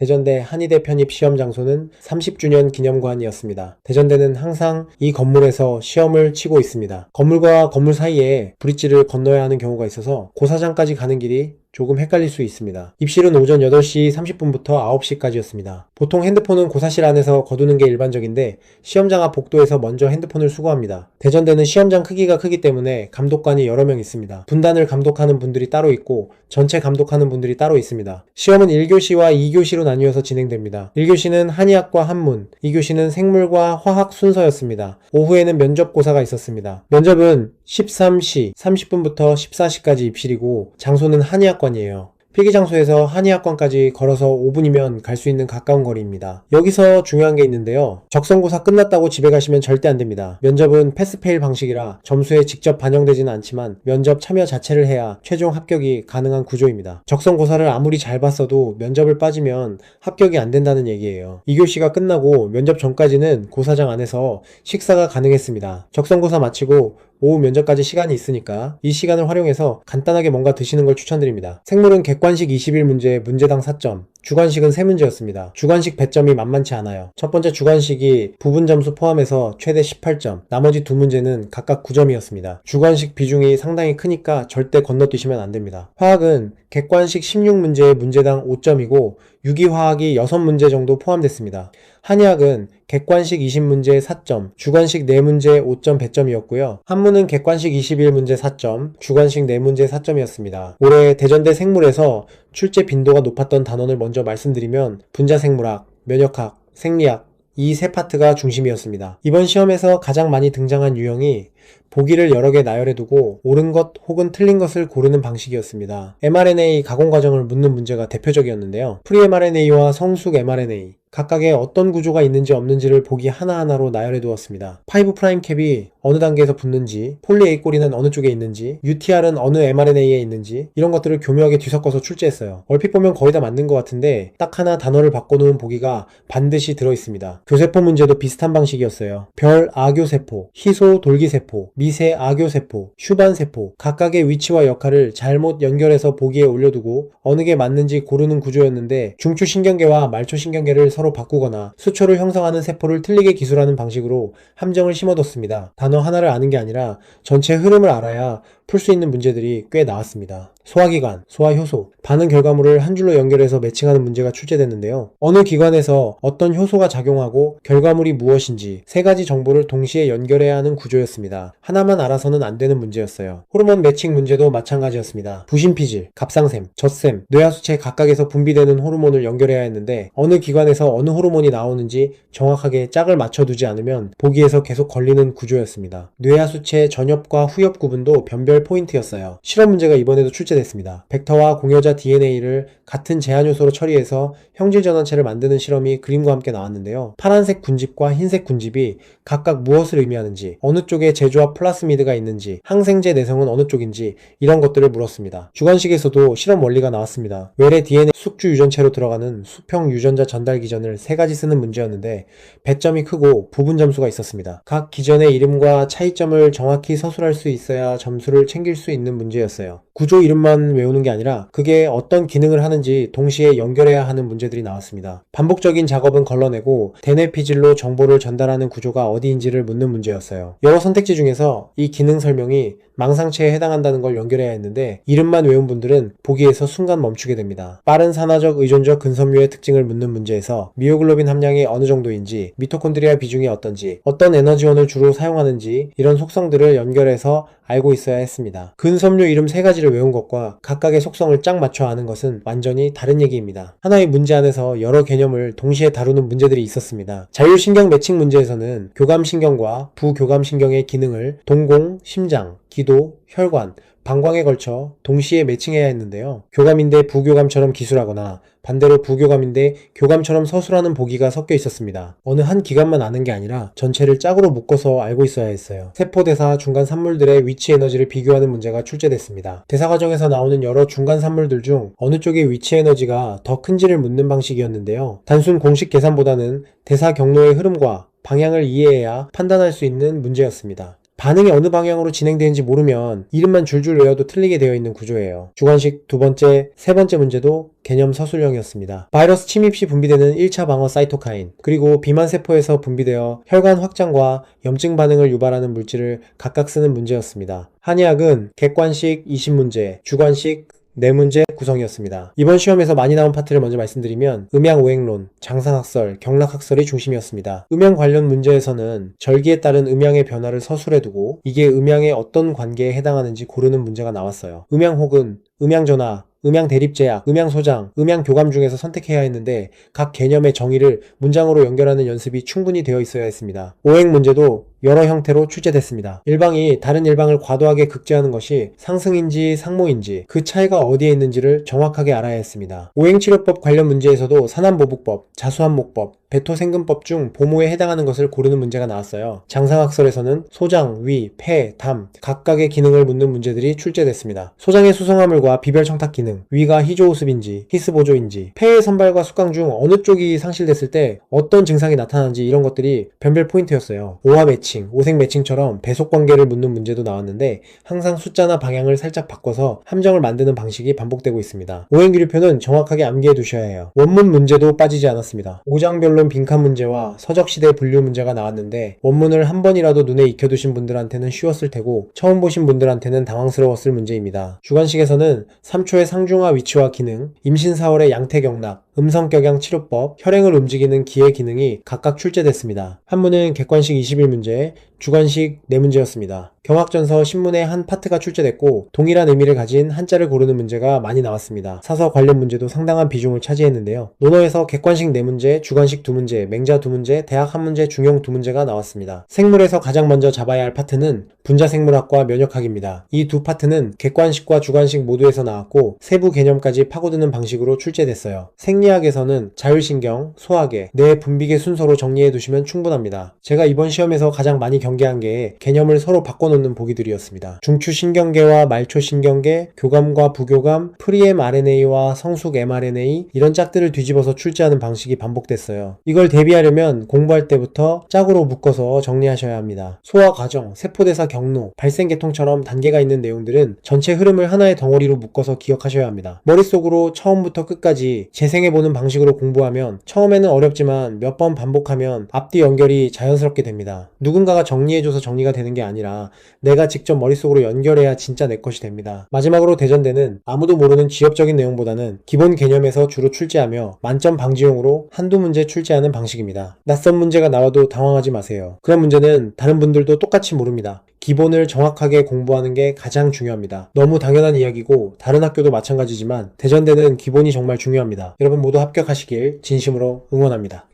대전대 한의대 편입 시험 장소는 30주년 기념관이었습니다. 대전대는 항상 이 건물에서 시험을 치고 있습니다. 건물과 건물 사이에 브릿지를 건너야 하는 경우가 있어서 고사장까지 가는 길이 조금 헷갈릴 수 있습니다. 입실은 오전 8시 30분부터 9시까지였습니다. 보통 핸드폰은 고사실 안에서 거두는 게 일반적인데 시험장 앞 복도에서 먼저 핸드폰을 수거합니다. 대전대는 시험장 크기가 크기 때문에 감독관이 여러 명 있습니다. 분단을 감독하는 분들이 따로 있고 전체 감독하는 분들이 따로 있습니다. 시험은 1교시와 2교시로 나뉘어서 진행됩니다. 1교시는 한의학과 한문, 2교시는 생물과 화학 순서였습니다. 오후에는 면접고사가 있었습니다. 면접은 13시 30분부터 14시까지 입실이고 장소는 한의학관이에요. 필기장소에서 한의학관까지 걸어서 5분이면 갈 수 있는 가까운 거리입니다. 여기서 중요한 게 있는데요. 적성고사 끝났다고 집에 가시면 절대 안 됩니다. 면접은 패스페일 방식이라 점수에 직접 반영되지는 않지만 면접 참여 자체를 해야 최종 합격이 가능한 구조입니다. 적성고사를 아무리 잘 봤어도 면접을 빠지면 합격이 안 된다는 얘기예요. 2교시가 끝나고 면접 전까지는 고사장 안에서 식사가 가능했습니다. 적성고사 마치고 오후 면접까지 시간이 있으니까 이 시간을 활용해서 간단하게 뭔가 드시는 걸 추천드립니다. 생물은 객관식 21문제 문제당 4점, 주관식은 3문제였습니다. 주관식 배점이 만만치 않아요. 첫 번째 주관식이 부분 점수 포함해서 최대 18점, 나머지 두 문제는 각각 9점이었습니다. 주관식 비중이 상당히 크니까 절대 건너뛰시면 안 됩니다. 화학은 객관식 16문제에 문제당 5점이고 유기화학이 6문제 정도 포함됐습니다. 한의학은 객관식 20문제 4점, 주관식 4문제 5점 배점이었고요. 한문은 객관식 21문제 4점, 주관식 4문제 4점이었습니다. 올해 대전대 생물에서 출제 빈도가 높았던 단원을 먼저 말씀드리면 분자생물학, 면역학, 생리학 이 세 파트가 중심이었습니다. 이번 시험에서 가장 많이 등장한 유형이 보기를 여러 개 나열해두고 옳은 것 혹은 틀린 것을 고르는 방식이었습니다. mRNA 가공 과정을 묻는 문제가 대표적이었는데요. 프리-mRNA와 성숙 mRNA 각각의 어떤 구조가 있는지 없는지를 보기 하나하나로 나열해 두었습니다. 5' 캡이 어느 단계에서 붙는지, 폴리-A 꼬리는 어느 쪽에 있는지, UTR은 어느 mRNA에 있는지 이런 것들을 교묘하게 뒤섞어서 출제했어요. 얼핏 보면 거의 다 맞는 것 같은데 딱 하나 단어를 바꿔놓은 보기가 반드시 들어있습니다. 교세포 문제도 비슷한 방식이었어요. 별 아교세포, 희소 돌기세포, 미세 아교세포, 슈반세포 각각의 위치와 역할을 잘못 연결해서 보기에 올려두고 어느 게 맞는지 고르는 구조였는데 중추신경계와 말초신경계를 서로 바꾸거나 수초를 형성하는 세포를 틀리게 기술하는 방식으로 함정을 심어뒀습니다. 단어 하나를 아는 게 아니라 전체 흐름을 알아야 풀 수 있는 문제들이 꽤 나왔습니다. 소화기관, 소화효소, 반응 결과물을 한 줄로 연결해서 매칭하는 문제가 출제됐는데요. 어느 기관에서 어떤 효소가 작용하고 결과물이 무엇인지 세 가지 정보를 동시에 연결해야 하는 구조였습니다. 하나만 알아서는 안 되는 문제였어요. 호르몬 매칭 문제도 마찬가지였습니다. 부신피질, 갑상샘, 젖샘, 뇌하수체 각각에서 분비되는 호르몬을 연결해야 했는데 어느 기관에서 어느 호르몬이 나오는지 정확하게 짝을 맞춰두지 않으면 보기에서 계속 걸리는 구조였습니다. 뇌하수체 전엽과 후엽 구분도 변별 포인트였어요. 실험 문제가 이번에도 출제됐습니다. 벡터와 공여자 DNA를 같은 제한 요소로 처리해서 형질 전환체를 만드는 실험이 그림과 함께 나왔는데요. 파란색 군집과 흰색 군집이 각각 무엇을 의미하는지, 어느 쪽에 제조합 플라스미드가 있는지, 항생제 내성은 어느 쪽인지 이런 것들을 물었습니다. 주관식에서도 실험 원리가 나왔습니다. 외래 DNA 숙주 유전체로 들어가는 수평 유전자 전달 기전을 세 가지 쓰는 문제였는데 배점이 크고 부분 점수가 있었습니다. 각 기전의 이름과 차이점을 정확히 서술할 수 있어야 점수를 챙길 수 있는 문제였어요. 구조 이름만 외우는 게 아니라 그게 어떤 기능을 하는지 동시에 연결해야 하는 문제들이 나왔습니다. 반복적인 작업은 걸러내고 대뇌피질로 정보를 전달하는 구조가 어디인지를 묻는 문제였어요. 여러 선택지 중에서 이 기능 설명이 망상체에 해당한다는 걸 연결해야 했는데 이름만 외운 분들은 보기에서 순간 멈추게 됩니다. 빠른 산화적 의존적 근섬유의 특징을 묻는 문제에서 미오글로빈 함량이 어느 정도인지, 미토콘드리아 비중이 어떤지, 어떤 에너지원을 주로 사용하는지 이런 속성들을 연결해서 알고 있어야 했습니다. 근섬유 이름 세 가지를 외운 것과 각각의 속성을 짝 맞춰 아는 것은 완전히 다른 얘기입니다. 하나의 문제 안에서 여러 개념을 동시에 다루는 문제들이 있었습니다. 자율신경 매칭 문제에서는 교감신경과 부교감신경의 기능을 동공, 심장, 기도, 혈관, 방광에 걸쳐 동시에 매칭해야 했는데요. 교감인데 부교감처럼 기술하거나 반대로 부교감인데 교감처럼 서술하는 보기가 섞여 있었습니다. 어느 한 기관만 아는 게 아니라 전체를 짝으로 묶어서 알고 있어야 했어요. 세포 대사 중간 산물들의 위치 에너지를 비교하는 문제가 출제됐습니다. 대사 과정에서 나오는 여러 중간 산물들 중 어느 쪽의 위치 에너지가 더 큰지를 묻는 방식이었는데요. 단순 공식 계산보다는 대사 경로의 흐름과 방향을 이해해야 판단할 수 있는 문제였습니다. 반응이 어느 방향으로 진행되는지 모르면 이름만 줄줄 외워도 틀리게 되어 있는 구조예요. 주관식 두 번째, 세 번째 문제도 개념 서술형이었습니다. 바이러스 침입 시 분비되는 1차 방어 사이토카인, 그리고 비만세포에서 분비되어 혈관 확장과 염증 반응을 유발하는 물질을 각각 쓰는 문제였습니다. 한의학은 객관식 20문제, 주관식 4문제 구성이었습니다. 이번 시험에서 많이 나온 파트를 먼저 말씀드리면 음양오행론, 장상학설, 경락학설이 중심이었습니다. 음양 관련 문제에서는 절기에 따른 음양의 변화를 서술해두고 이게 음양의 어떤 관계에 해당하는지 고르는 문제가 나왔어요. 음양혹은 음양전화, 음양대립제약, 음양소장, 음양교감 중에서 선택해야 했는데 각 개념의 정의를 문장으로 연결하는 연습이 충분히 되어 있어야 했습니다. 오행 문제도 여러 형태로 출제됐습니다. 일방이 다른 일방을 과도하게 극제하는 것이 상승인지 상모인지 그 차이가 어디에 있는지를 정확하게 알아야 했습니다. 오행치료법 관련 문제에서도 산안보복법, 자수한목법, 배토생금법 중 보모에 해당하는 것을 고르는 문제가 나왔어요. 장상학설에서는 소장, 위, 폐, 담 각각의 기능을 묻는 문제들이 출제됐습니다. 소장의 수성화물과 비별청탁 기능, 위가 희조호습인지 히스보조인지, 폐의 선발과 숙강 중 어느 쪽이 상실됐을 때 어떤 증상이 나타나는지 이런 것들이 변별 포인트였어요. 오화 매칭, 오색 매칭처럼 배속 관계를 묻는 문제도 나왔는데 항상 숫자나 방향을 살짝 바꿔서 함정을 만드는 방식이 반복되고 있습니다. 오행규류표는 정확하게 암기해 두셔야 해요. 원문 문제도 빠지지 않았습니다. 오장별론 빈칸 문제와 서적시대 분류 문제가 나왔는데 원문을 한 번이라도 눈에 익혀두신 분들한테는 쉬웠을 테고 처음 보신 분들한테는 당황스러웠을 문제입니다. 주관식에서는 3초의 상중하 위치와 기능, 임신4월의 양태경락, 음성격양 치료법, 혈행을 움직이는 기의 기능이 각각 출제됐습니다. 한문은 객관식 21문제, 주관식 4문제였습니다. 경학전서 신문의 한 파트가 출제됐고 동일한 의미를 가진 한자를 고르는 문제가 많이 나왔습니다. 사서 관련 문제도 상당한 비중을 차지했는데요. 논어에서 객관식 4문제, 주관식 2문제, 맹자 2문제, 대학 1문제, 중용 2문제가 나왔습니다. 생물에서 가장 먼저 잡아야 할 파트는 분자생물학과 면역학입니다. 이 두 파트는 객관식과 주관식 모두에서 나왔고 세부 개념까지 파고드는 방식으로 출제됐어요. 생리학에서는 자율신경, 소화계, 뇌 분비계 순서로 정리해 두시면 충분합니다. 제가 이번 시험에서 가장 많이 경계한 게 개념을 서로 바꿔놓는 보기들이었습니다. 중추신경계와 말초신경계, 교감과 부교감, 프리엠 RNA와 성숙 mRNA 이런 짝들을 뒤집어서 출제하는 방식이 반복됐어요. 이걸 대비하려면 공부할 때부터 짝으로 묶어서 정리하셔야 합니다. 소화 과정, 세포대사 경로, 발생계통처럼 단계가 있는 내용들은 전체 흐름을 하나의 덩어리로 묶어서 기억하셔야 합니다. 머릿속으로 처음부터 끝까지 재생해보는 방식으로 공부하면 처음에는 어렵지만 몇 번 반복하면 앞뒤 연결이 자연스럽게 됩니다. 누군가가 정리해줘서 정리가 되는 게 아니라 내가 직접 머릿속으로 연결해야 진짜 내 것이 됩니다. 마지막으로 대전대는 아무도 모르는 지엽적인 내용보다는 기본 개념에서 주로 출제하며 만점 방지용으로 한두 문제 출제하는 방식입니다. 낯선 문제가 나와도 당황하지 마세요. 그런 문제는 다른 분들도 똑같이 모릅니다. 기본을 정확하게 공부하는 게 가장 중요합니다. 너무 당연한 이야기고 다른 학교도 마찬가지지만 대전대는 기본이 정말 중요합니다. 여러분 모두 합격하시길 진심으로 응원합니다.